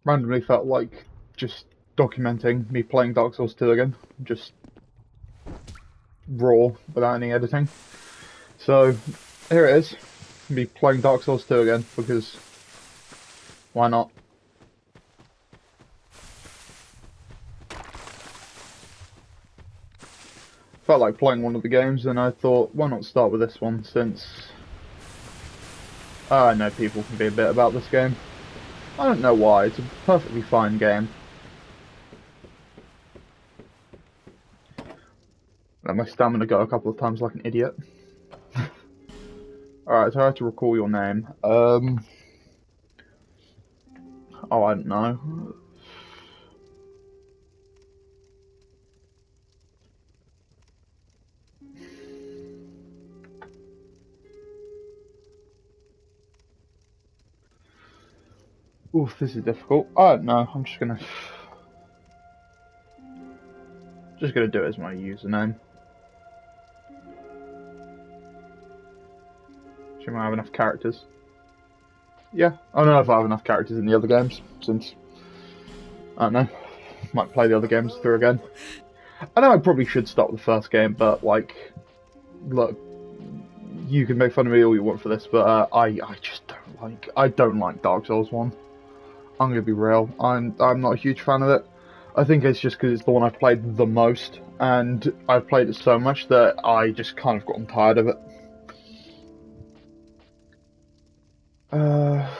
randomly felt like just documenting me playing Dark Souls 2 again, just raw without any editing. So here it is, me playing Dark Souls 2 again because why not? Felt like playing one of the games, and I thought, why not start with this one since I know people can be a bit about this game. I don't know why, it's a perfectly fine game. Let my stamina go a couple of times like an idiot. Alright, so I have to recall your name. Oh, I don't know. Oof, this is difficult. I don't know, I'm just gonna do it as my username. Should I have enough characters? Yeah, I don't know if I have enough characters in the other games, since, I don't know, might play the other games through again. I know I probably should start with the first game, but, like, look, you can make fun of me all you want for this, but I just I don't like Dark Souls 1. I'm gonna be real, I'm not a huge fan of it. I think it's just because it's the one I've played the most, and I've played it so much that I just kind of gotten tired of it. Uh,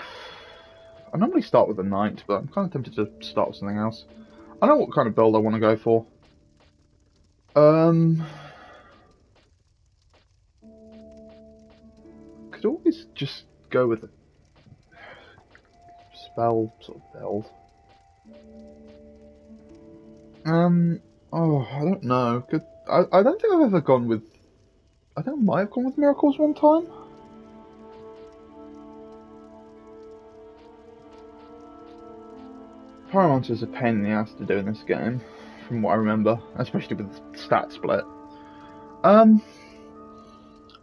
I normally start with a knight, but I'm kind of tempted to start with something else. I know what kind of build I want to go for. Um, could always just go with a spell sort of build. Oh, I don't know. I don't think I've ever gone with. I think I might have gone with miracles one time. Pyromancer's a pain in the ass to do in this game, from what I remember, especially with the stat split. Um,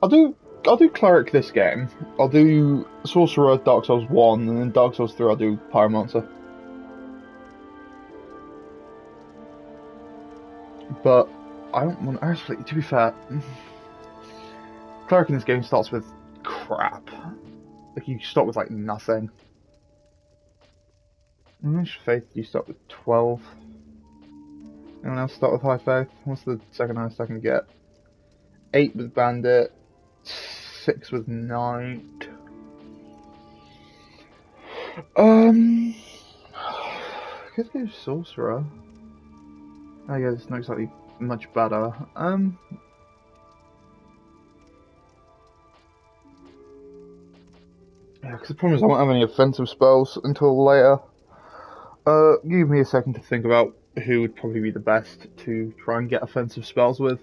I'll do I'll do cleric this game. I'll do sorcerer Dark Souls 1, and then Dark Souls 3 I'll do pyromancer. But I don't want actually. To be fair, cleric in this game starts with crap. Like you start with like nothing. How much faith do you start with? 12. Anyone else start with high faith? What's the second highest I can get? 8 with bandit. 6 with knight. Could go sorcerer. I guess it's not exactly much better. Yeah, because the problem is I won't have any offensive spells until later. Give me a second to think about who would probably be the best to try and get offensive spells with.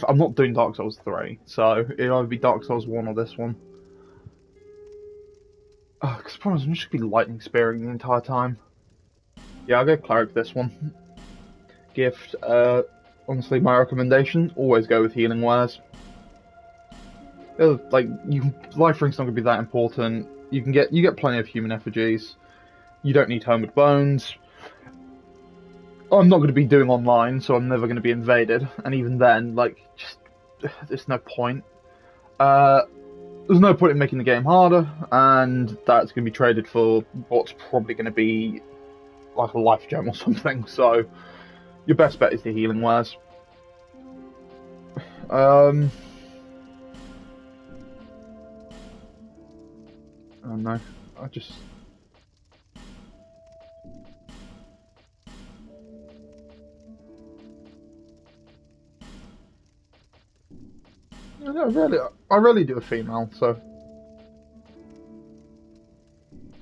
I'm not doing Dark Souls 3, so it'll either be Dark Souls 1 or this one. Because the problem is I'm just going to be lightning spearing the entire time. Yeah, I'll go cleric this one. Gift, honestly, my recommendation, always go with healing wares. Like, life ring's not going to be that important. You get plenty of human effigies. You don't need hermit bones. I'm not going to be doing online, so I'm never going to be invaded. And even then, like, just there's no point. There's no point in making the game harder, and that's going to be traded for what's probably going to be like a life gem or something. So your best bet is the healing wares. I don't know. I just. I rarely do a female, so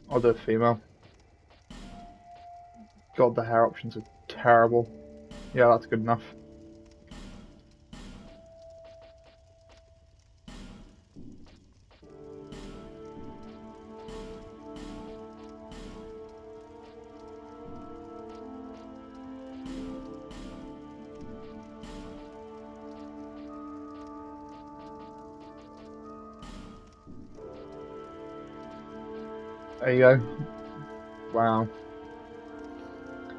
I'll do a female. God, the hair options are terrible. Yeah, that's good enough. There you go. Wow.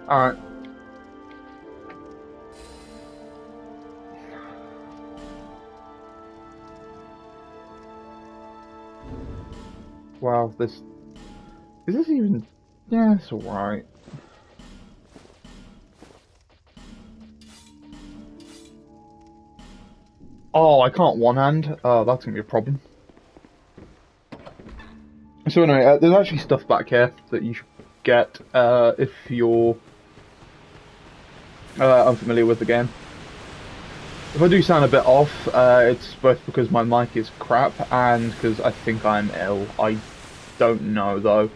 Alright. Wow, this... Is this even... Yeah, it's alright. Oh, I can't one-hand? Oh, that's gonna be a problem. So anyway, there's actually stuff back here that you should get if you're unfamiliar with the game. If I do sound a bit off, it's both because my mic is crap and because I think I'm ill. I don't know though.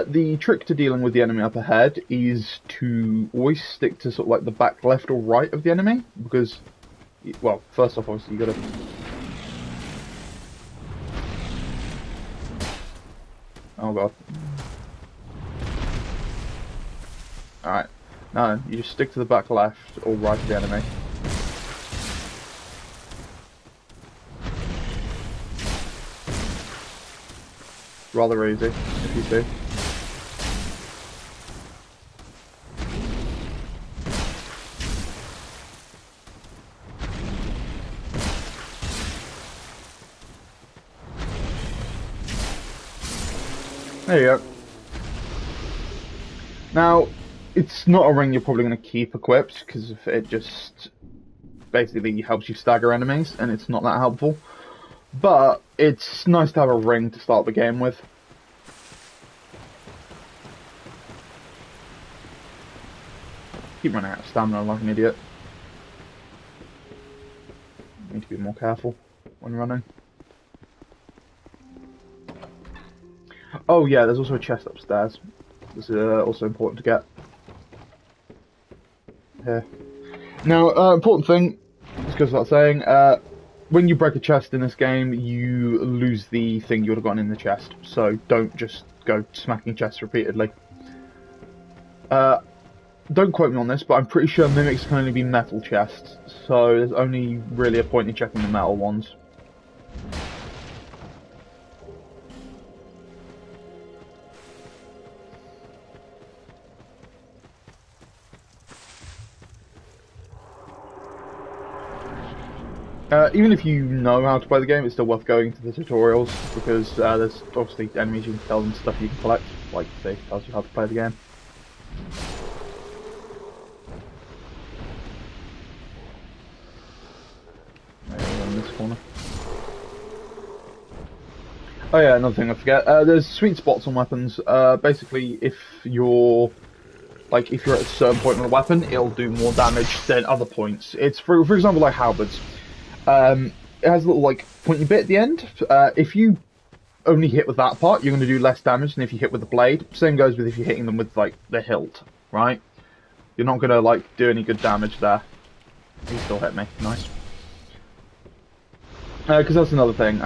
The trick to dealing with the enemy up ahead is to always stick to sort of like the back left or right of the enemy, because, well, first off, obviously you gotta... Oh god. Alright, no, you just stick to the back left or right of the enemy. Rather easy, if you see. There you go. Now, it's not a ring you're probably going to keep equipped, because it just basically helps you stagger enemies, and it's not that helpful. But it's nice to have a ring to start the game with. Keep running out of stamina like an idiot. Need to be more careful when running. Oh yeah, there's also a chest upstairs. This is also important to get. Here. Now, important thing, this goes without saying, when you break a chest in this game, you lose the thing you would have gotten in the chest. So don't just go smacking chests repeatedly. Don't quote me on this, but I'm pretty sure mimics can only be metal chests. So there's only really a point in checking the metal ones. Even if you know how to play the game, it's still worth going to the tutorials, because there's obviously enemies you can kill and stuff you can collect, like say, tells you how to play the game. In this corner. Oh yeah, another thing I forget. There's sweet spots on weapons. Basically, if you're at a certain point on a weapon, it'll do more damage than other points. It's for example like halberds. It has a little like pointy bit at the end. If you only hit with that part, you're going to do less damage than if you hit with the blade. Same goes with if you're hitting them with like the hilt, right? You're not going to like do any good damage there. He still hit me, nice. Because that's another thing.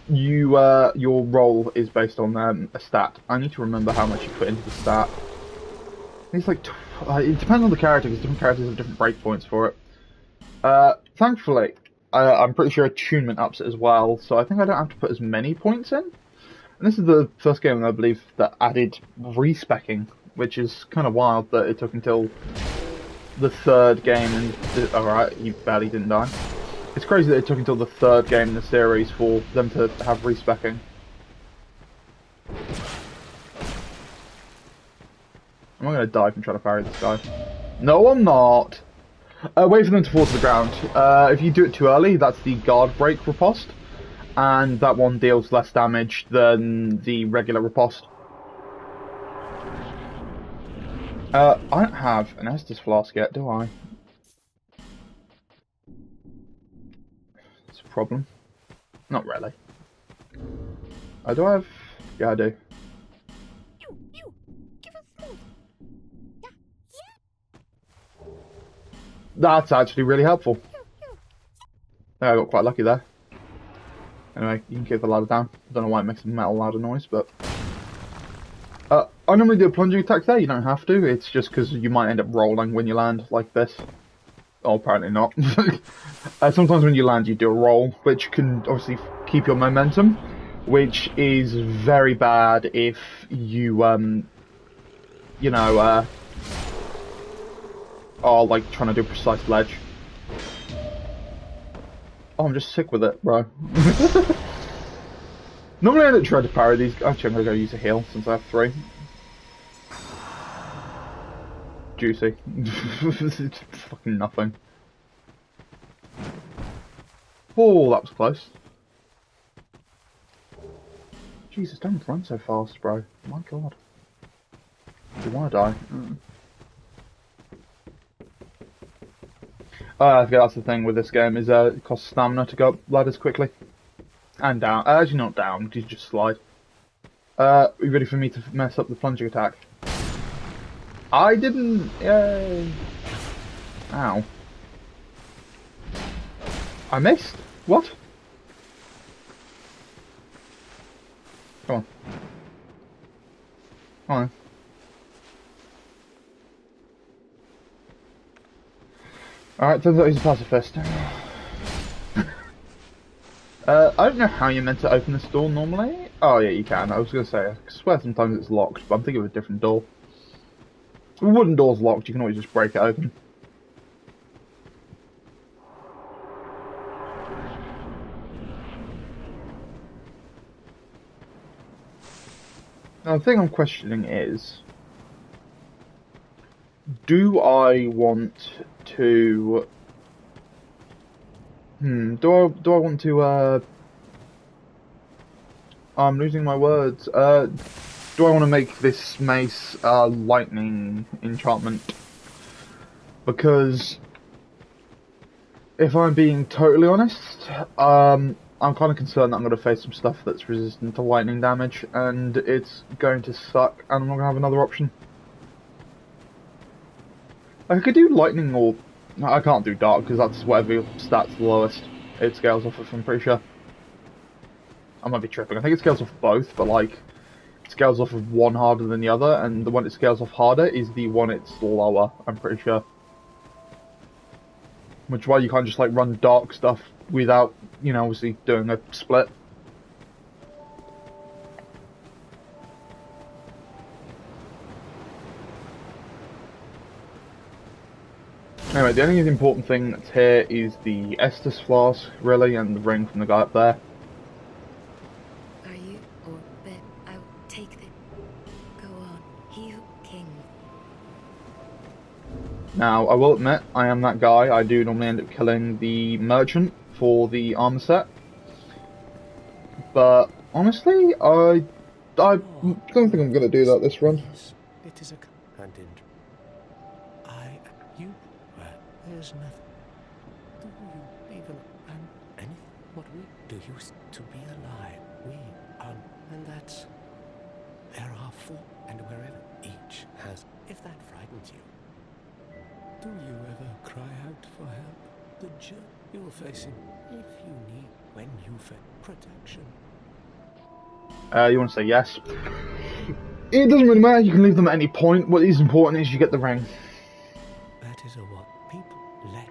Your roll is based on a stat. I need to remember how much you put into the stat. It's like it depends on the character, because different characters have different breakpoints for it. Thankfully, I'm pretty sure attunement ups it as well, so I think I don't have to put as many points in. And this is the first game, I believe, that added respecking, which is kind of wild that it took until the third game, and alright, you barely didn't die. It's crazy that it took until the third game in the series for them to have respecking. Am I going to dive and try to parry this guy? No, I'm not! Wait for them to fall to the ground. If you do it too early, that's the guard break riposte, and that one deals less damage than the regular riposte. I don't have an Estus flask yet, do I? It's a problem. Not really. Do I have... Yeah, I do. That's actually really helpful. I got quite lucky there. Anyway, you can keep the ladder down. I don't know why it makes a metal ladder noise, but... oh I normally do a plunging attack there, you don't have to, it's just because you might end up rolling when you land like this. Oh, apparently not. Sometimes when you land you do a roll, which can obviously keep your momentum, which is very bad if you, you know, are like trying to do a precise ledge. Oh, I'm just sick with it, bro. Normally I don't try to parry these. Actually, I'm gonna go use a heal since I have 3. Juicy. It's fucking nothing. Oh, that was close. Jesus, don't run so fast, bro. My god. You wanna die? I forget that's the thing with this game, is it costs stamina to go up ladders quickly. And down. Actually not down, you just slide. Are you ready for me to mess up the plunging attack? I didn't... Yay. Ow. I missed? What? Come on. Come on. Alright, turns out he's a pacifist. I don't know how you're meant to open this door normally. Oh yeah, you can. I was going to say, I swear sometimes it's locked, but I'm thinking of a different door. If a wooden door's locked, you can always just break it open. Now the thing I'm questioning is, do I want to... do I want to, I'm losing my words. Do I want to make this mace a lightning enchantment? Because, if I'm being totally honest, I'm kind of concerned that I'm going to face some stuff that's resistant to lightning damage, and it's going to suck, and I'm not going to have another option. I could do lightning, or... I can't do dark, because that's whatever stat's the lowest it scales off of, I'm pretty sure. I might be tripping. I think it scales off both, but like, it scales off of one harder than the other, and the one it scales off harder is the one it's lower, I'm pretty sure. Which is why you can't just like run dark stuff without, you know, obviously doing a split. Anyway, the only important thing that's here is the Estus flask, really, and the ring from the guy up there. Are you, or Ben, I'll take them. Go on, heal King. Now, I will admit, I am that guy. I do normally end up killing the merchant for the armor set. But, honestly, I don't think I'm going to do that this run. It is a and in you there's nothing. Do you even and anything what we do you to be alive? We are, and that's there are 4, and wherever each has. If that frightens you, do you ever cry out for help? The journey you're facing, if you need, when you face protection. You want to say yes? It doesn't really matter. You can leave them at any point. What is important is you get the ring. That is what people let.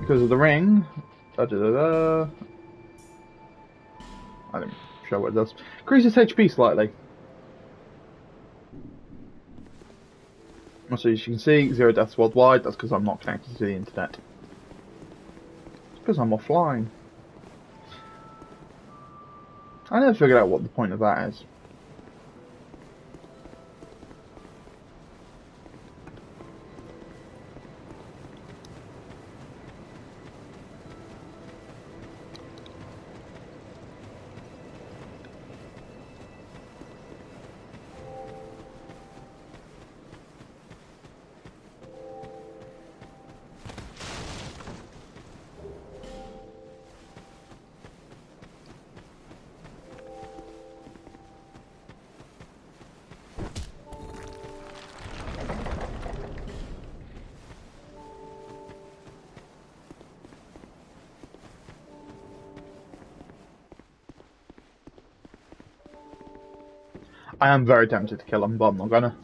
Because of the ring. I didn't show what it does. Increases HP slightly. So as you can see, 0 deaths worldwide. That's because I'm not connected to the internet. It's because I'm offline. I never figured out what the point of that is. I am very tempted to kill him, but I'm not gonna.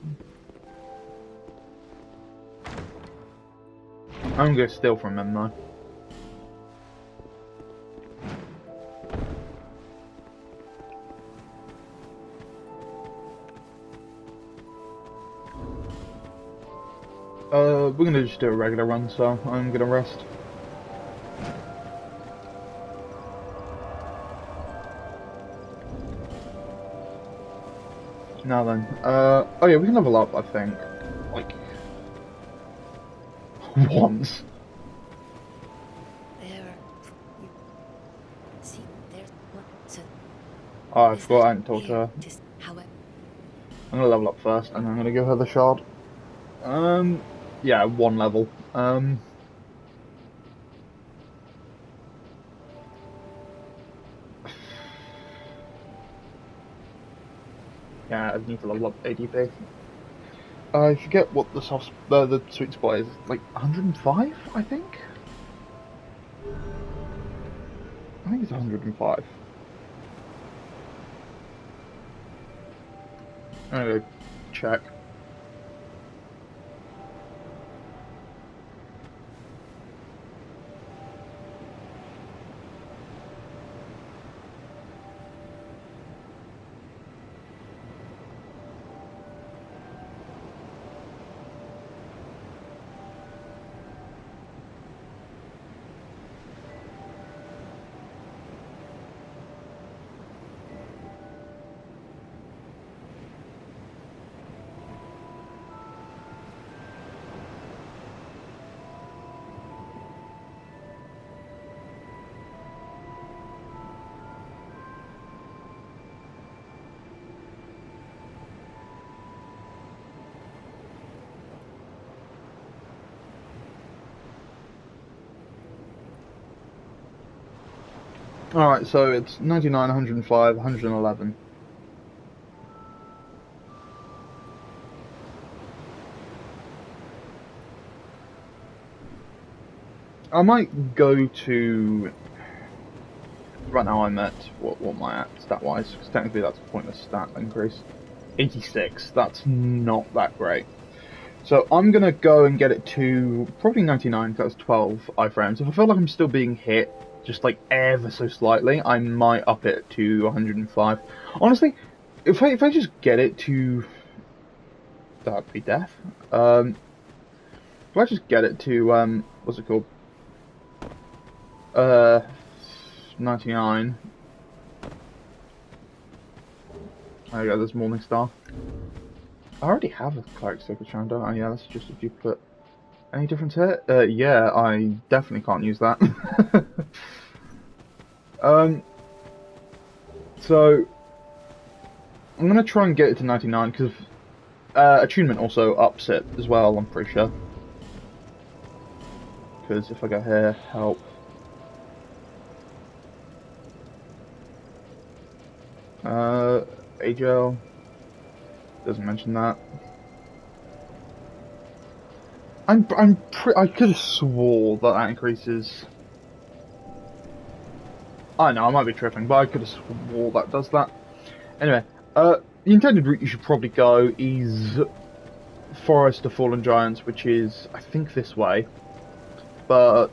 I'm gonna steal from him though. We're gonna just do a regular run, so I'm gonna rest. Now then, oh yeah, we can level up, I think, like, once. See, there's one. So Oh, I forgot I hadn't talked to her. just however. I'm gonna level up first, and I'm gonna give her the shard. Yeah, 1 level. Yeah, I need to level up ADP. I forget what the the sweet spot is. Like 105, I think. I think it's 105. I'm gonna go check. Alright, so it's 99, 105, 111. I might go to... Right now I'm at, what am I at stat-wise? Because technically that's a pointless stat increase. 86, that's not that great. So I'm going to go and get it to probably 99, because that's 12 iframes. If I feel like I'm still being hit, just like ever so slightly, I might up it to 105. Honestly, if I just get it to... That'd be death. If I just get it to, what's it called? 99. There you go, there's Morning Star. I already have a Cleric Sacred Charm, don't I? Yeah, that's just a duplicate. Any difference here? Yeah, I definitely can't use that. So I'm gonna try and get it to 99 because attunement also ups it as well, I'm pretty sure. Because if I go here, help. Agel doesn't mention that. I could have swore that increases. I know, I might be tripping, but I could have swore that does that. Anyway, the intended route you should probably go is Forest of Fallen Giants, which is, I think, this way. But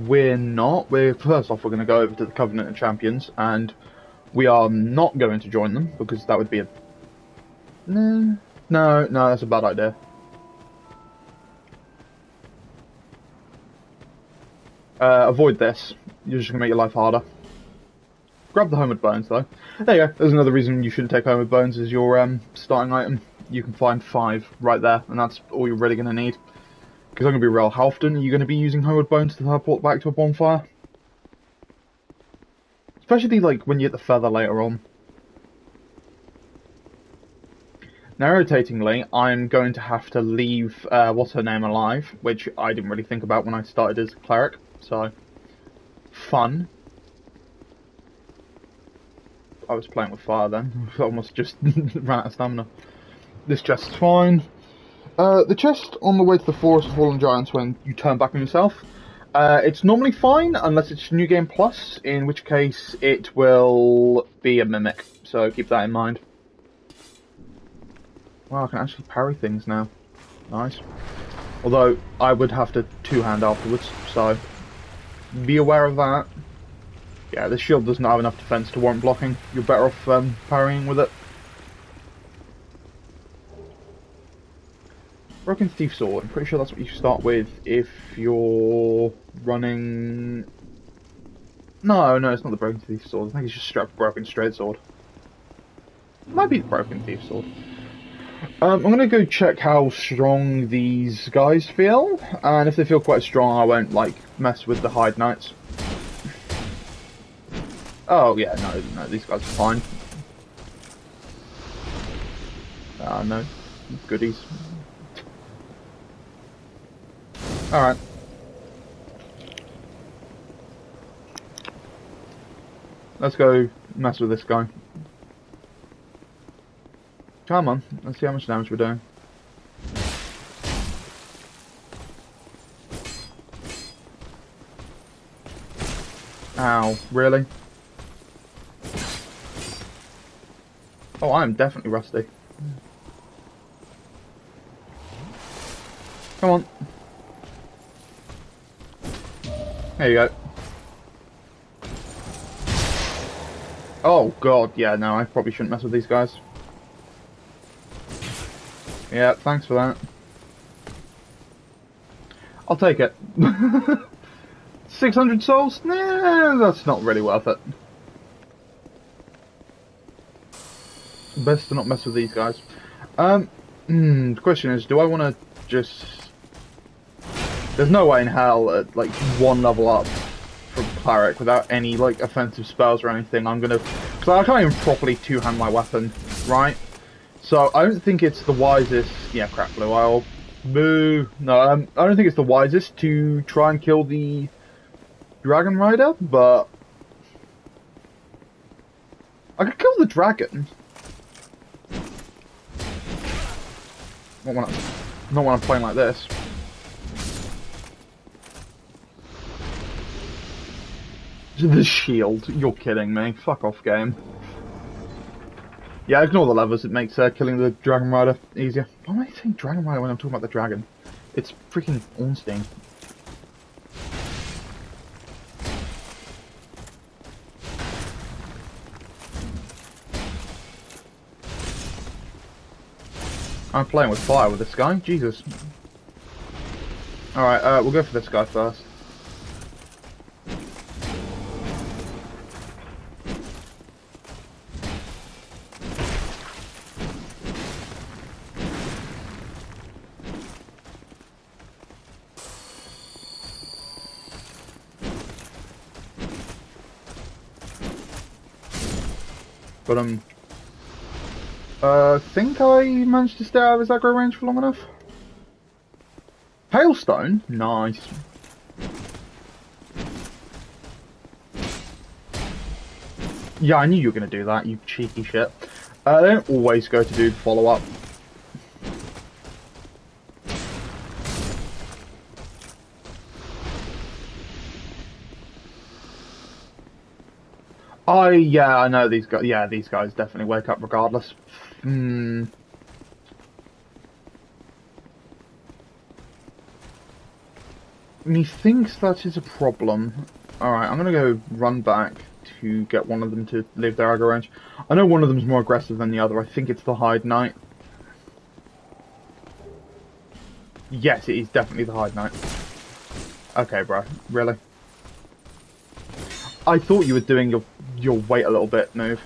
we're not. First off, we're going to go over to the Covenant of Champions, and we are not going to join them, because that would be a... No, that's a bad idea. Avoid this. You're just going to make your life harder. Grab the Homeward Bones, though. There you go. There's another reason you shouldn't take Homeward Bones as your starting item. You can find 5 right there, and that's all you're really going to need. Because I'm going to be real, how often are you going to be using Homeward Bones to teleport back to a bonfire? Especially like when you get the feather later on. Now, irritatingly, I'm going to have to leave what's her name alive, which I didn't really think about when I started as a cleric. So, fun. I was playing with fire then. I almost just ran out of stamina. This chest's fine. The chest on the way to the Forest of Fallen Giants when you turn back on yourself, it's normally fine unless it's New Game Plus, in which case it will be a mimic, so keep that in mind. Wow, I can actually parry things now. Nice. Although, I would have to two-hand afterwards, so be aware of that. Yeah, this shield doesn't have enough defense to warrant blocking. You're better off parrying with it. Broken Thief Sword. I'm pretty sure that's what you start with if you're running... No, it's not the Broken Thief Sword. I think it's just straight up Broken Straight Sword. It might be the Broken Thief Sword. I'm gonna go check how strong these guys feel, and if they feel quite strong, I won't, like, mess with the Hide Knights. Oh, yeah, no, these guys are fine. No. Goodies. Alright. Let's go mess with this guy. Come on, let's see how much damage we're doing. Ow, really? Oh, I am definitely rusty. Come on. There you go. Oh god, yeah, no, I probably shouldn't mess with these guys. Yeah, thanks for that. I'll take it. 600 souls? Nah, that's not really worth it. Best to not mess with these guys. The question is, do I want to just... There's no way in hell at, like, one level up from Cleric without any, like, offensive spells or anything. I'm gonna... Because I can't even properly two-hand my weapon, right? So, I don't think it's the wisest... Yeah, crap, Blue Isle. Boo. No, I don't think it's the wisest to try and kill the Dragon Rider, but... I could kill the dragon. Not when I'm playing like this. The shield. You're kidding me. Fuck off, game. Yeah, ignore the levers. It makes killing the Dragon Rider easier. Why am I saying Dragon Rider when I'm talking about the dragon? It's freaking Ornstein. I'm playing with fire with this guy. Jesus. Alright, we'll go for this guy first. But I think I managed to stay out of his aggro range for long enough. Hailstone? Nice. Yeah, I knew you were going to do that, you cheeky shit. They don't always go to do follow-up. Yeah, I know these guys. Yeah, these guys definitely wake up regardless. Methinks that is a problem. Alright, I'm gonna go run back to get one of them to leave their aggro range. I know one of them's more aggressive than the other. I think it's the Hide Knight. Yes, it is definitely the Hide Knight. Okay, bro. Really? I thought you were doing your wait a little bit move.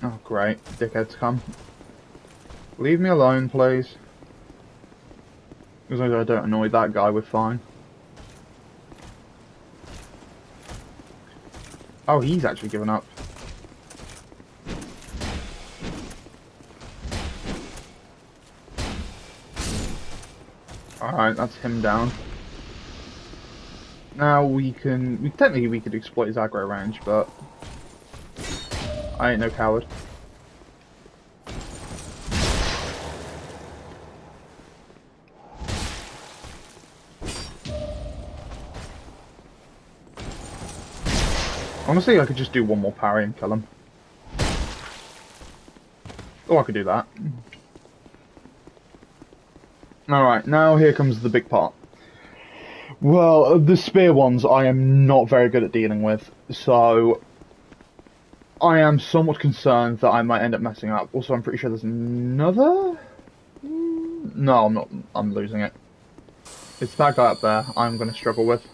Oh, great. Dickheads come. Leave me alone, please. As long as I don't annoy that guy, we're fine. Oh, he's actually given up. Alright, that's him down. Now technically we could exploit his aggro range, but I ain't no coward. Honestly, I could just do one more parry and kill him. Oh, I could do that. Alright, now here comes the big part. Well, the spear ones I am not very good at dealing with, so I am somewhat concerned that I might end up messing up. Also, I'm pretty sure there's another? No, I'm not. I'm losing it. It's that guy up there I'm going to struggle with.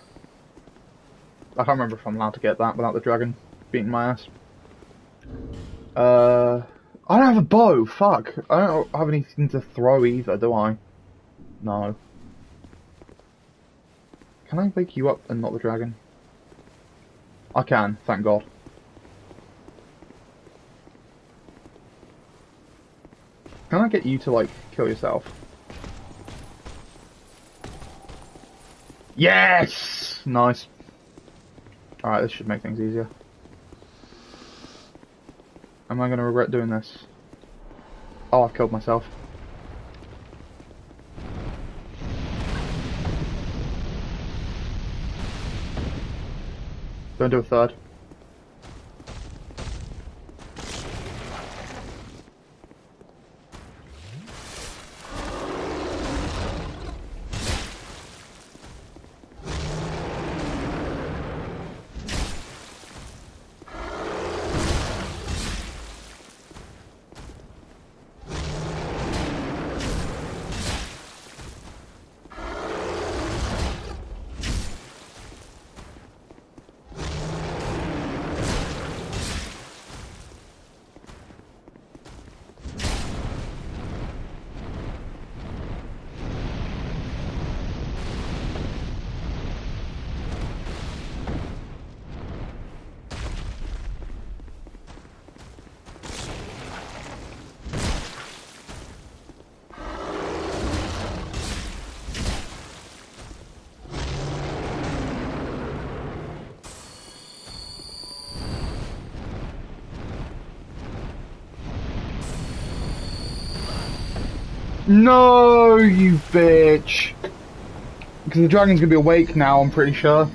I can't remember if I'm allowed to get that without the dragon beating my ass. I don't have a bow, fuck. I don't have anything to throw either, do I? No. Can I wake you up and not the dragon? I can, thank God. Can I get you to, like, kill yourself? Yes! Nice. Alright, this should make things easier. Am I going to regret doing this? Oh, I've killed myself. Don't do a third. No, you bitch! Because the dragon's gonna be awake now, I'm pretty sure.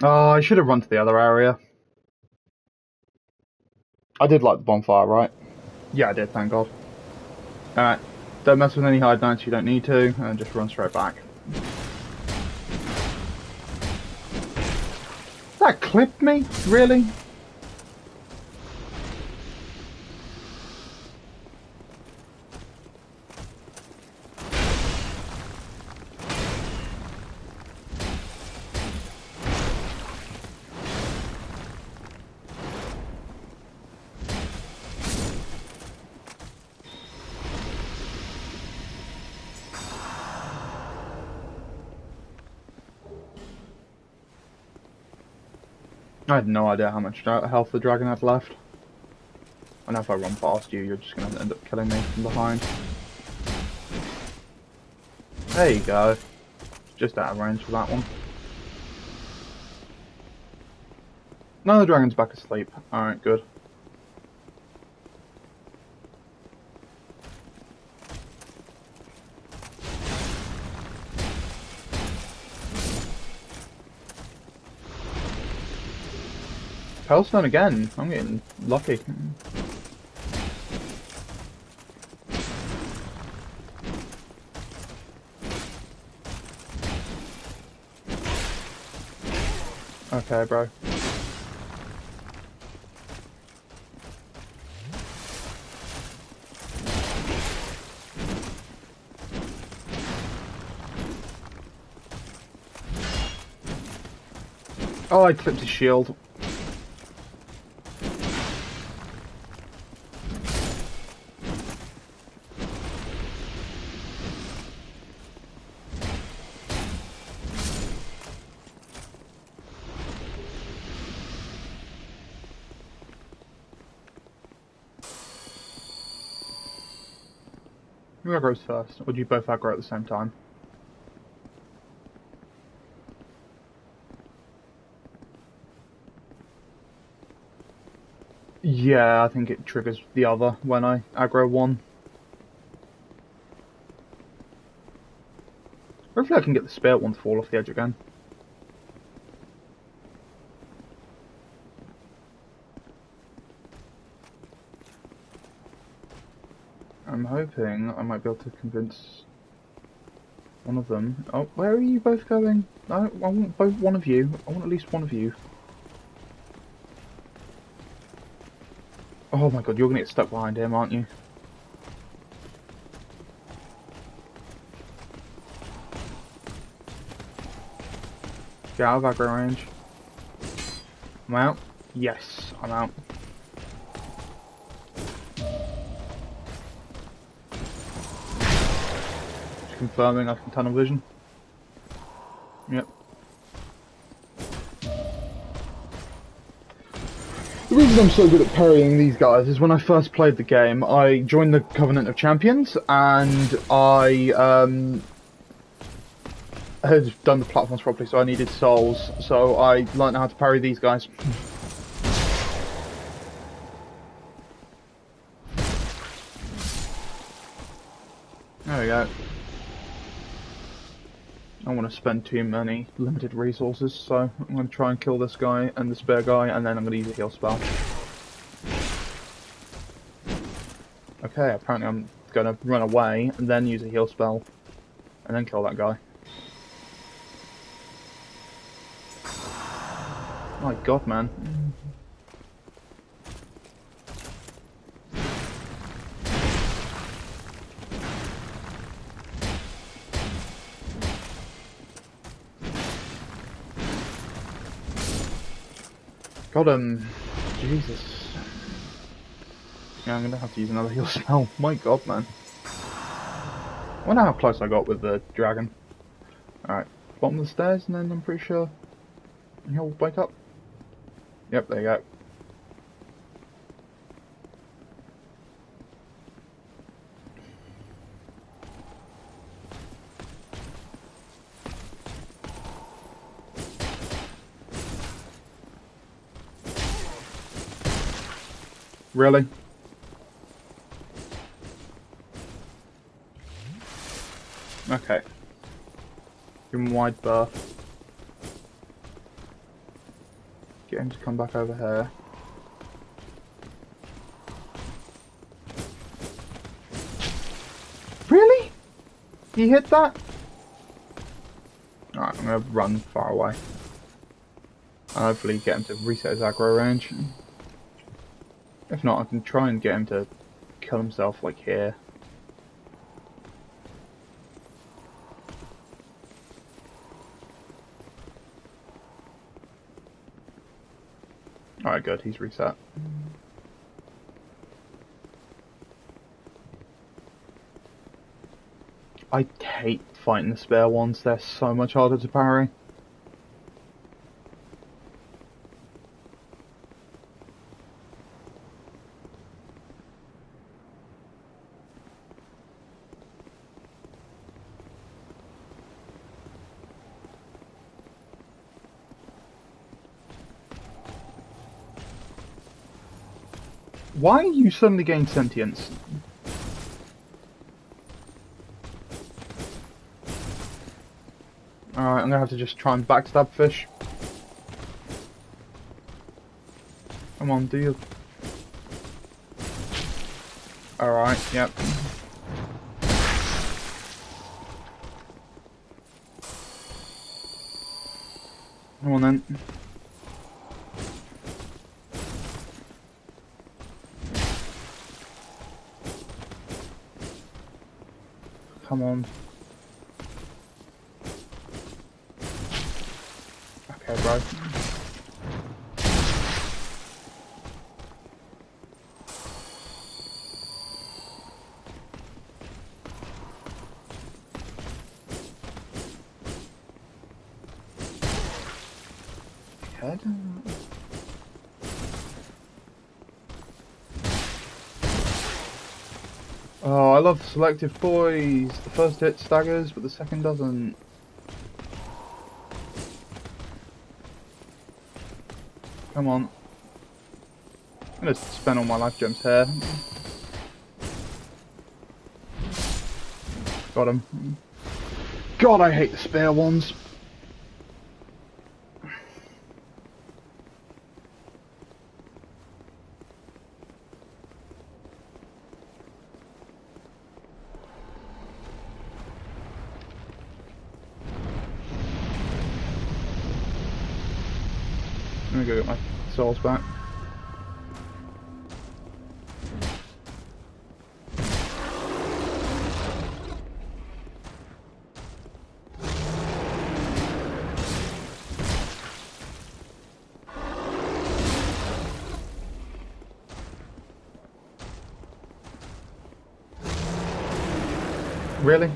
Oh, I should have run to the other area. I did like the bonfire, right? Yeah, I did, thank God. Alright, don't mess with any hide knights you don't need to, and just run straight back. That clipped me? Really? I had no idea how much health the dragon had left. I know if I run past you, you're just going to end up killing me from behind. There you go. Just out of range for that one. No, the dragon's back asleep. Alright, good. Pellstone again. I'm getting lucky. Okay, bro. Oh, I clipped his shield. Who aggro's first? Or do you both aggro at the same time? Yeah, I think it triggers the other when I aggro one. We're Hopefully I can get the spare one to fall off the edge again. I'm hoping I might be able to convince one of them. Oh, where are you both going? I want both one of you. I want at least one of you. Oh my god, you're gonna get stuck behind him, aren't you? Get out of aggro range. I'm out. Yes, I'm out. Just confirming I can tunnel vision. Yep. The reason I'm so good at parrying these guys is when I first played the game, I joined the Covenant of Champions, and I had done the platforms properly, so I needed souls, so I learned how to parry these guys. There we go. I don't want to spend too many limited resources, so I'm going to try and kill this guy and the spare guy, and then I'm going to use a heal spell. Okay, apparently I'm going to run away and then use a heal spell, and then kill that guy. My god, man. Got him. Jesus. Yeah, I'm gonna have to use another heal spell. My god, man. I wonder how close I got with the dragon. Alright, bottom of the stairs, and then I'm pretty sure he'll wake up. Yep, there you go. Really? Okay. Give him wide berth. Get him to come back over here. Really? You hit that? Alright, I'm gonna run far away. And hopefully get him to reset his aggro range. If not, I can try and get him to kill himself, like here. Alright, good, he's reset. I hate fighting the spare ones, they're so much harder to parry. Why you suddenly gain sentience? Alright, I'm gonna have to just try and backstab fish. Come on, do you? Alright, yep. Come on then. Come on. Okay, bro. Head. Oh, I love the selective boys. The first hit staggers, but the second doesn't. Come on. I'm gonna spend all my life gems here. Got him. God, I hate the spare ones. Let me go get my souls back. Really?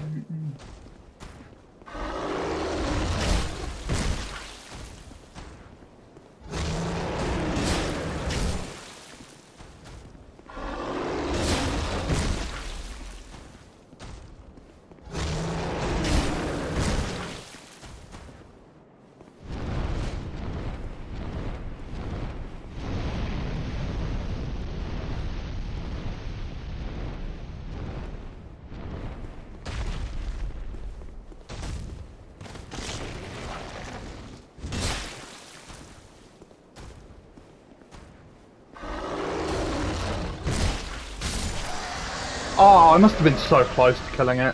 Oh, I must have been so close to killing it.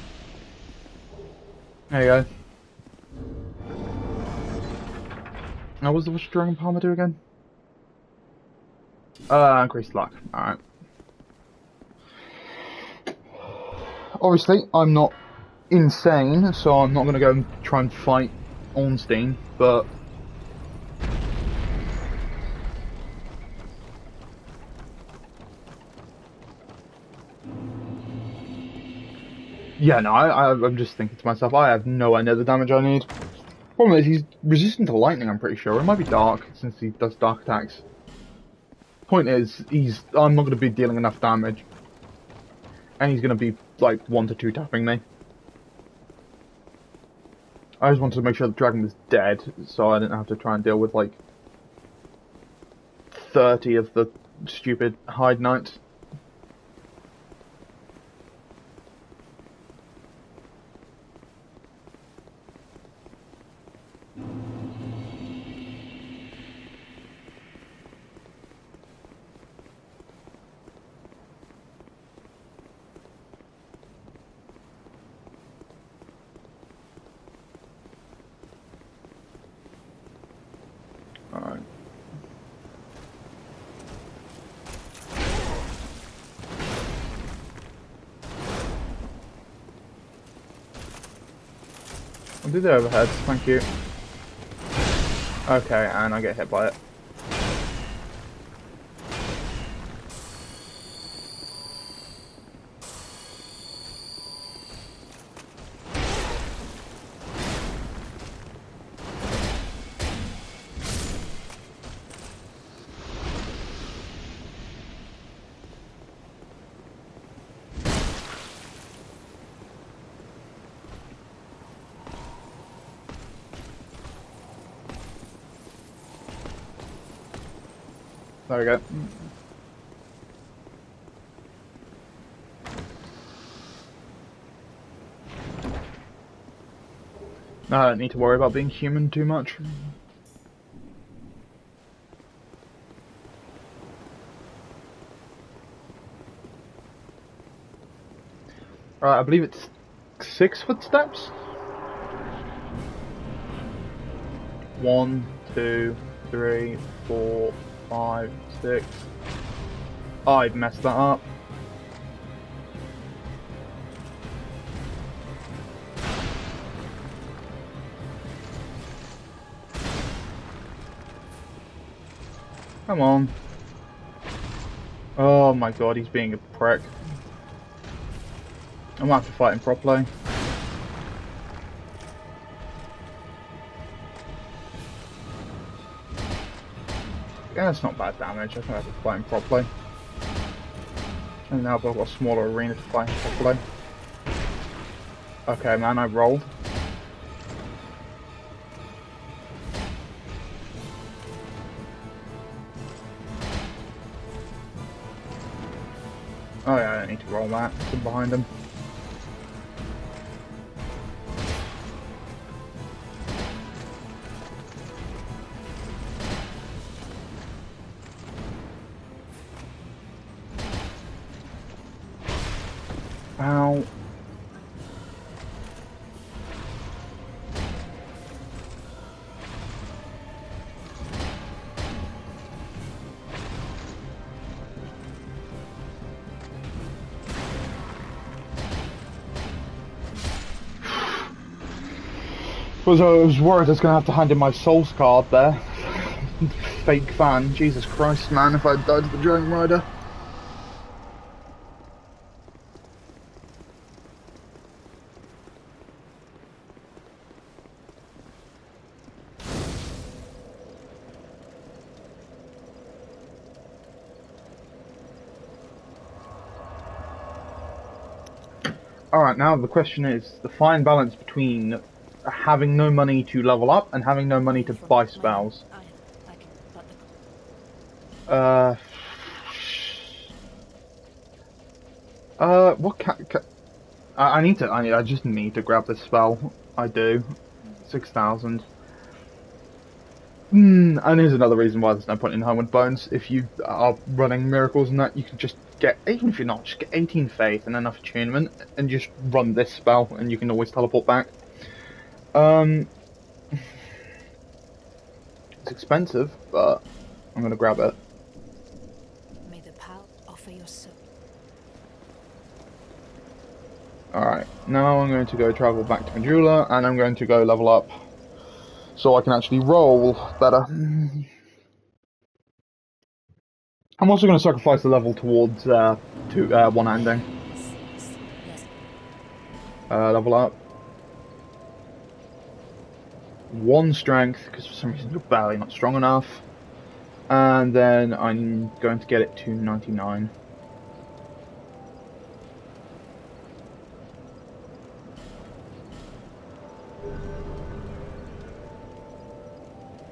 There you go. Now, what's the Dragon Palmer do again? Increased luck. Alright. Obviously, I'm not insane, so I'm not going to go and try and fight Ornstein, but... Yeah, no, I'm just thinking to myself, I have no idea the damage I need. Problem is, he's resistant to lightning, I'm pretty sure. It might be dark, since he does dark attacks. Point is, I'm not going to be dealing enough damage. And he's going to be, like, 1 to 2 tapping me. I just wanted to make sure the dragon was dead, so I didn't have to try and deal with, like, 30 of the stupid Hide Knights. Alright. I'll do the overheads, thank you. Okay, and I get hit by it. There we go. No, I don't need to worry about being human too much. Alright, I believe it's 6 footsteps? 1, 2, 3, 4, 5, 6. I'd messed that up. Come on. Oh my god, he's being a prick. I'm gonna have to fight him properly. Yeah, that's not bad damage. I think I have to fight him properly. And now I've got a smaller arena to fight him properly. Okay, man, I rolled. Oh yeah, I don't need to roll that. It's behind him. Ow. I was worried I was going to have to hand in my Souls card there. Fake fan. Jesus Christ, man, if I died to the Dragon Rider. Alright, now the question is the fine balance between having no money to level up and having no money to buy spells. What I just need to grab this spell. I do. 6,000. And here's another reason why there's no point in Homeward Bones. If you are running miracles and that, you can just get, even if you're not, just get 18 faith and enough attunement and just run this spell and you can always teleport back. It's expensive, but I'm gonna grab it. May the power offer your soul. Alright, now I'm going to go travel back to Majula and I'm going to go level up so I can actually roll better. I'm also going to sacrifice the level towards one ending. Level up. 1 strength, because for some reason you're barely not strong enough. And then I'm going to get it to 99.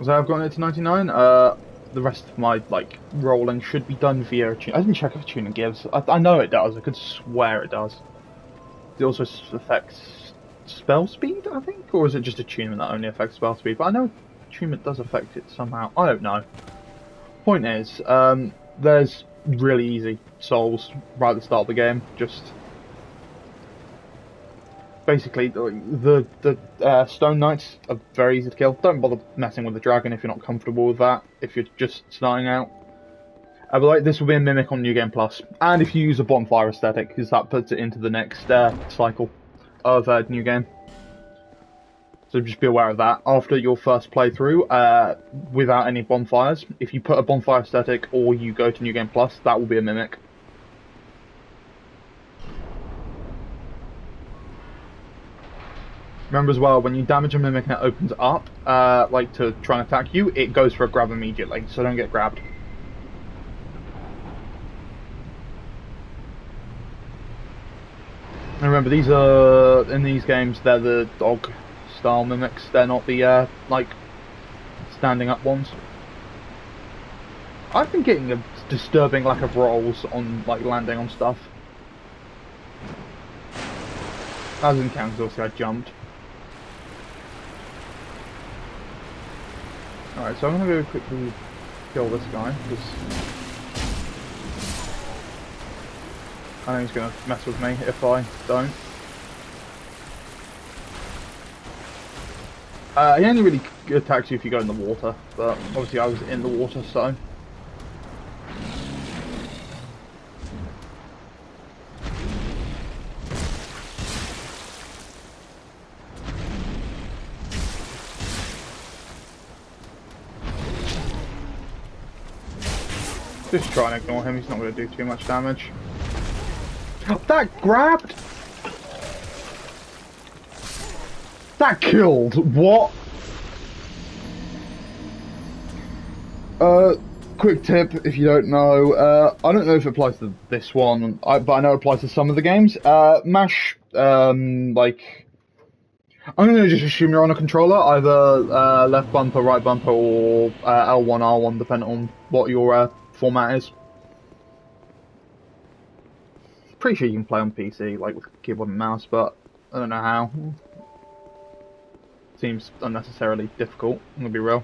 So I've gotten it to 99. The rest of my rolling should be done via a tune. I didn't check if tuning gives. I know it does. I could swear it does. It also affects spell speed, I think, or is it just attunement that only affects spell speed? But I know attunement does affect it somehow. I don't know. Point is, there's really easy souls right at the start of the game. Just basically, the Stone Knights are very easy to kill. Don't bother messing with the dragon if you're not comfortable with that, if you're just starting out. But this will be a Mimic on New Game Plus. And if you use a bonfire aesthetic, because that puts it into the next cycle of New Game. So just be aware of that. After your first playthrough, without any bonfires, if you put a bonfire aesthetic or you go to New Game Plus, that will be a Mimic. Remember as well, when you damage a Mimic and it opens up, to try and attack you, it goes for a grab immediately, so don't get grabbed. And remember, these are, in these games, they're the dog-style Mimics, they're not the, standing up ones. I've been getting a disturbing lack of rolls on, landing on stuff. As in Kansas, obviously I jumped. Alright, so I'm going to go quickly kill this guy, because I think he's going to mess with me if I don't. He only really attacks you if you go in the water, but obviously I was in the water, so... Just try and ignore him, he's not going to do too much damage. That grabbed! That killed! What? Quick tip, if you don't know, I don't know if it applies to this one, but I know it applies to some of the games. Mash, I'm going to just assume you're on a controller, either left bumper, right bumper, or L1, R1, depending on what your format is. Pretty sure you can play on PC, with keyboard and mouse, but I don't know how. Seems unnecessarily difficult, I'm gonna be real.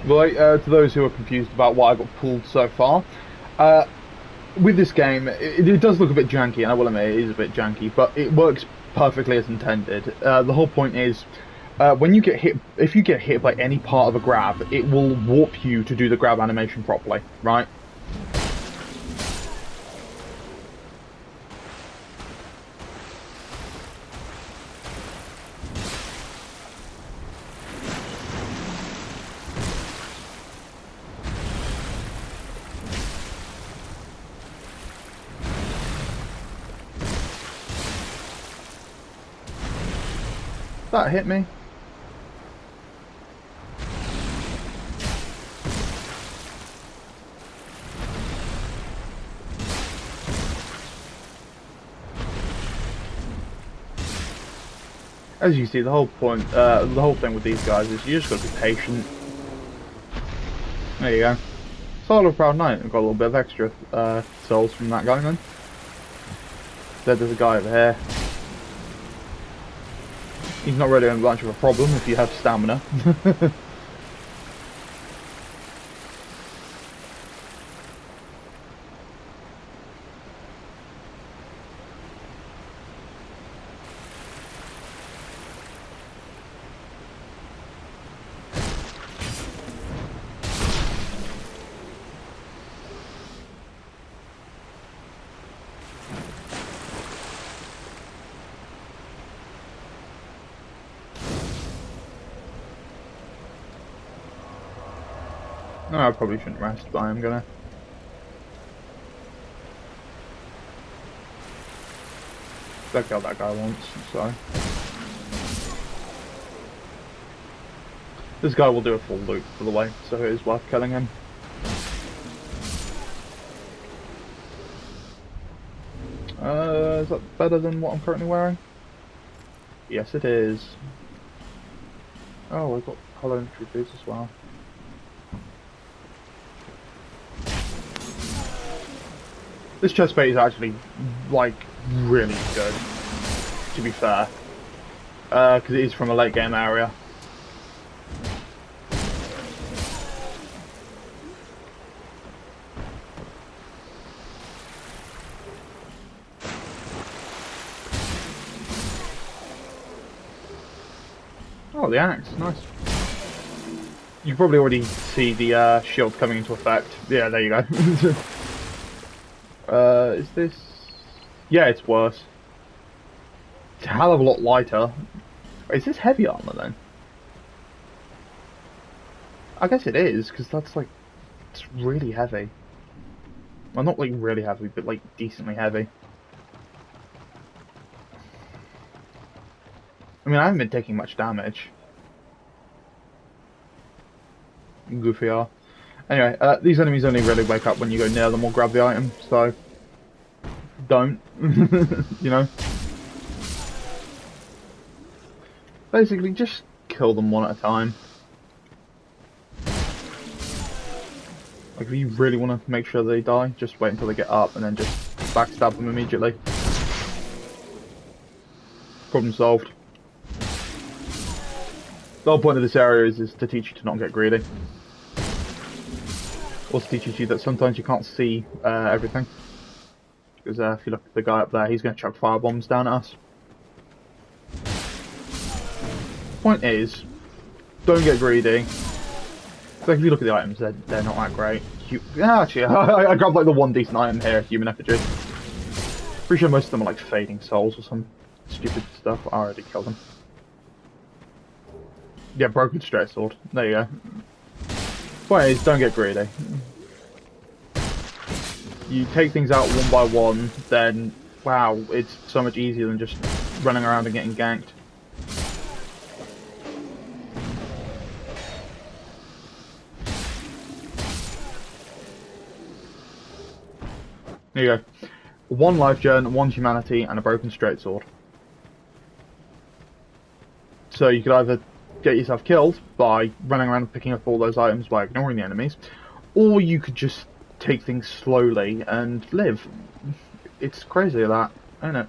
Right, to those who are confused about why I got pulled so far, with this game, it does look a bit janky, and I will admit it is a bit janky, but it works perfectly as intended. The whole point is, when you get hit, if you get hit by any part of a grab, it will warp you to do the grab animation properly, right? That hit me. As you see, the whole point, the whole thing with these guys is you just got to be patient. There you go. Soul of Proud Knight. I've got a little bit of extra souls from that guy then. There's a guy over here. He's not really much of a problem if you have stamina. No, I probably shouldn't rest, but I'm gonna. I killed that guy once, so. This guy will do a full loop for the way, so it is worth killing him. Is that better than what I'm currently wearing? Yes, it is. Oh, we've got hollow entry boots as well. This chest plate is actually, like, really good, to be fair. Because it is from a late game area. Oh, the axe, nice. You can probably already see the shield coming into effect. Yeah, there you go. Is this... Yeah, it's worse. It's a hell of a lot lighter. Is this heavy armor then? I guess it is, because that's like... It's really heavy. Well, not like really heavy, but like decently heavy. I mean, I haven't been taking much damage. Goofy are. Anyway, these enemies only really wake up when you go near them or grab the item, so... Don't. You know? Basically, just kill them one at a time. Like, if you really want to make sure they die, just wait until they get up and then just backstab them immediately. Problem solved. The whole point of this area is to teach you to not get greedy. Also teaches you that sometimes you can't see everything. Because if you look at the guy up there, he's going to chuck firebombs down at us. Point is, don't get greedy. Like, if you look at the items, they're not that great. Actually, I grabbed like the one decent item here, human effigy. Pretty sure most of them are like fading souls or some stupid stuff. I already killed them. Yeah, broken straight sword. There you go. Point is, don't get greedy. You take things out one by one, then wow, it's so much easier than just running around and getting ganked. There you go. One life gen, one humanity, and a broken straight sword. So you could either get yourself killed by running around and picking up all those items by ignoring the enemies, or you could just take things slowly and live. It's crazy that, isn't it?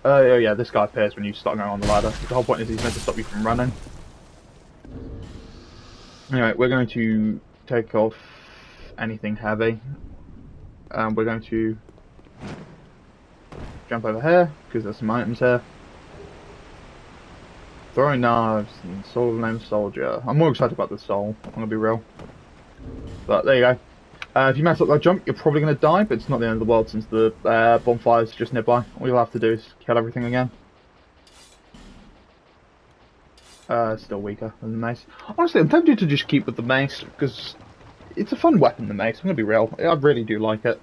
Oh yeah, this guy appears when you start going on the ladder. The whole point is he's meant to stop you from running. Anyway, we're going to take off anything heavy. We're going to jump over here, because there's some items here. Throwing knives and Soul of the Named Soldier. I'm more excited about the soul, I'm going to be real. But there you go. If you mess up that jump, you're probably going to die, but it's not the end of the world since the bonfire's just nearby. All you'll have to do is kill everything again. Still weaker than the mace. Honestly, I'm tempted to just keep with the mace, because it's a fun weapon, the mace. I'm going to be real. I really do like it.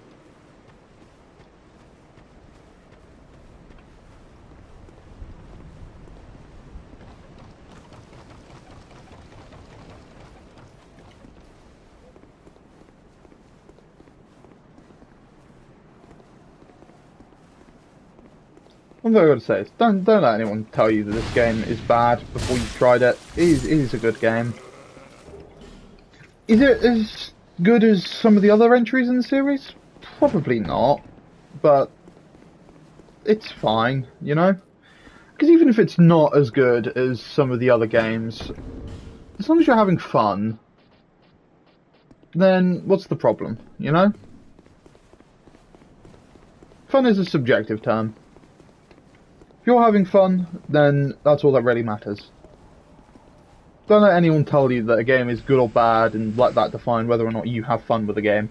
One thing I gotta say is, don't let anyone tell you that this game is bad before you've tried it. It is a good game. Is it as good as some of the other entries in the series? Probably not, but it's fine, you know? Because even if it's not as good as some of the other games, as long as you're having fun, then what's the problem, you know? Fun is a subjective term. If you're having fun, then that's all that really matters. Don't let anyone tell you that a game is good or bad and let that define whether or not you have fun with a game.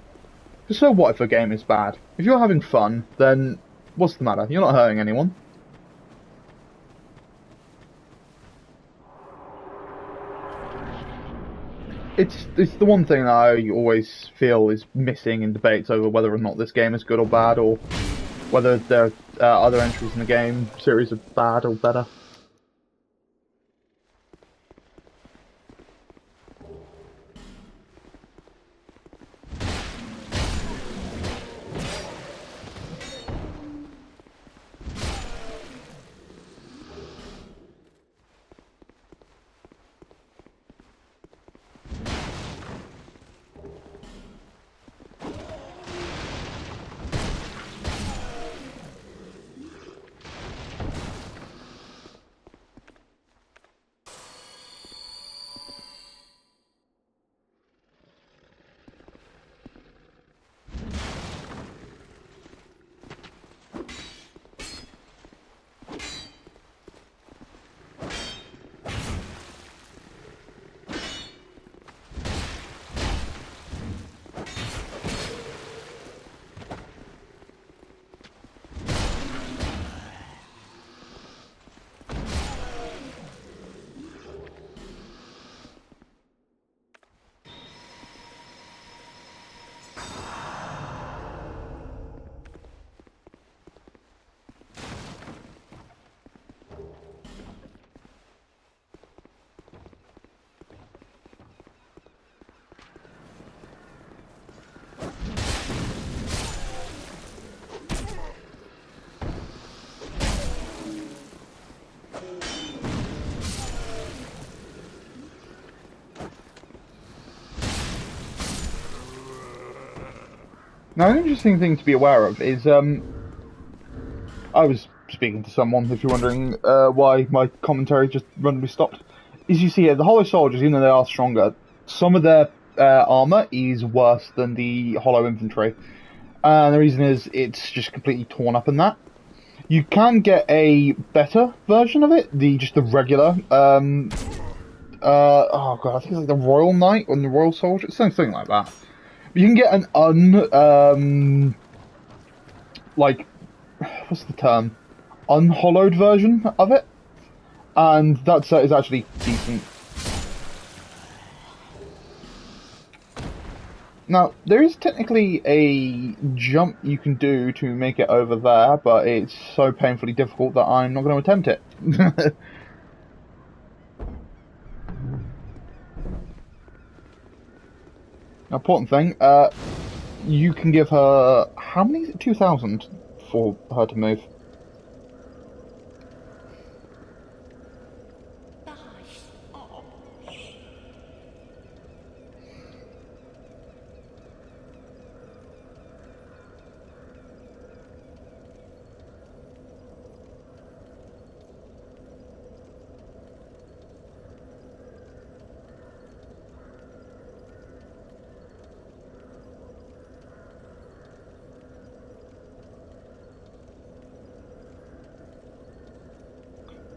Because so what if a game is bad? If you're having fun, then what's the matter? You're not hurting anyone. It's the one thing that I always feel is missing in debates over whether or not this game is good or bad, or whether there are other entries in the game series are bad or better. Now, an interesting thing to be aware of is, I was speaking to someone, if you're wondering why my commentary just randomly stopped, is you see here, the Hollow Soldiers, even though they are stronger, some of their armour is worse than the Hollow Infantry. And the reason is, it's just completely torn up in that. You can get a better version of it, just the regular, oh god, I think it's like the Royal Knight or the Royal Soldier, something like that. You can get an like, what's the term? Unhollowed version of it, and that set is actually decent. Now, there is technically a jump you can do to make it over there, but it's so painfully difficult that I'm not going to attempt it. Important thing, you can give her, how many is it? 2,000 for her to move.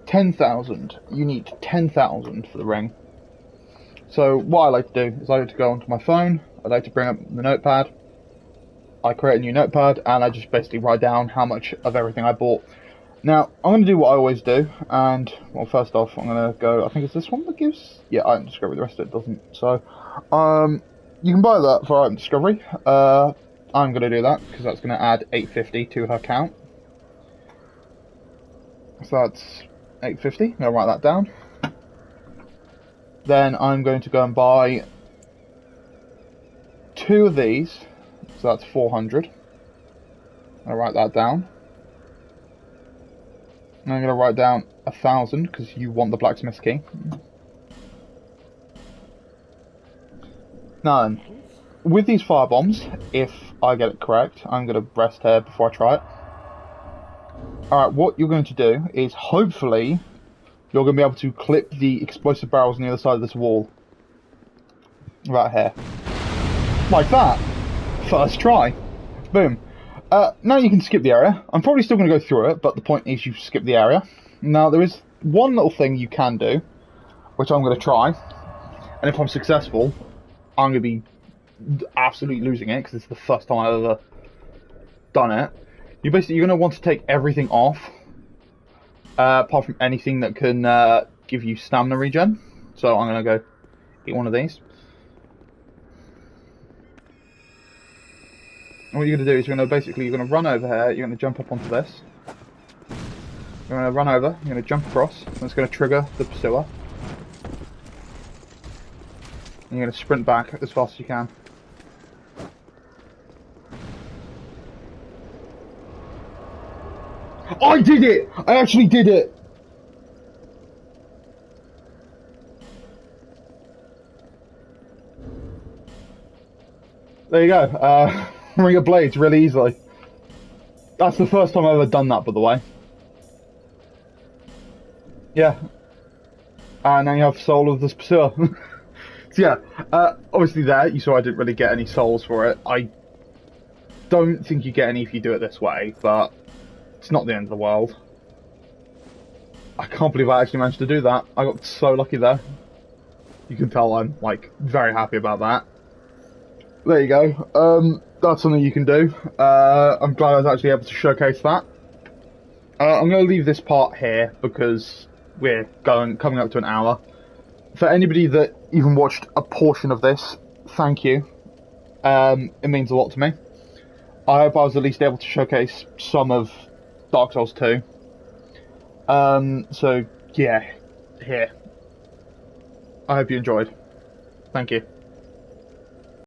10,000. You need 10,000 for the ring. So what I like to do is I like to go onto my phone, I like to bring up the notepad, I create a new notepad, and I just basically write down how much of everything I bought. Now, I'm going to do what I always do, and, well, first off, I'm going to go, I think it's this one that gives, yeah, item discovery, the rest of it doesn't, so, you can buy that for item discovery. I'm going to do that, because that's going to add 850 to her count. So that's 850, I'm going to write that down. Then I'm going to go and buy 2 of these, so that's 400. I'll write that down. And I'm going to write down 1,000 because you want the blacksmith's key. Now then, with these firebombs, if I get it correct, I'm going to rest here before I try it. Alright, what you're going to do is hopefully you're going to be able to clip the explosive barrels on the other side of this wall. Right here. Like that. First try. Boom. Now you can skip the area. I'm probably still going to go through it, but the point is you skip the area. Now there is one little thing you can do, which I'm going to try. And if I'm successful, I'm going to be absolutely losing it, because it's the first time I've ever done it. You're going to want to take everything off. Apart from anything that can give you stamina regen. So I'm going to go eat one of these. And what you're going to do is you're going to run over here, you're going to jump up onto this. You're going to run over, you're going to jump across, and it's going to trigger the pursuer. And you're going to sprint back as fast as you can. I did it! I actually did it! There you go. Ring of Blades really easily. That's the first time I've ever done that, by the way. Yeah. And now you have Soul of the Pursuer. So yeah, obviously there, you saw I didn't really get any souls for it. I don't think you get any if you do it this way, but it's not the end of the world. I can't believe I actually managed to do that. I got so lucky there. You can tell I'm, like, very happy about that. There you go. That's something you can do. I'm glad I was actually able to showcase that. I'm going to leave this part here because we're coming up to an hour. For anybody that even watched a portion of this, thank you. It means a lot to me. I hope I was at least able to showcase some of Dark Souls 2. So, yeah, here. I hope you enjoyed. Thank you.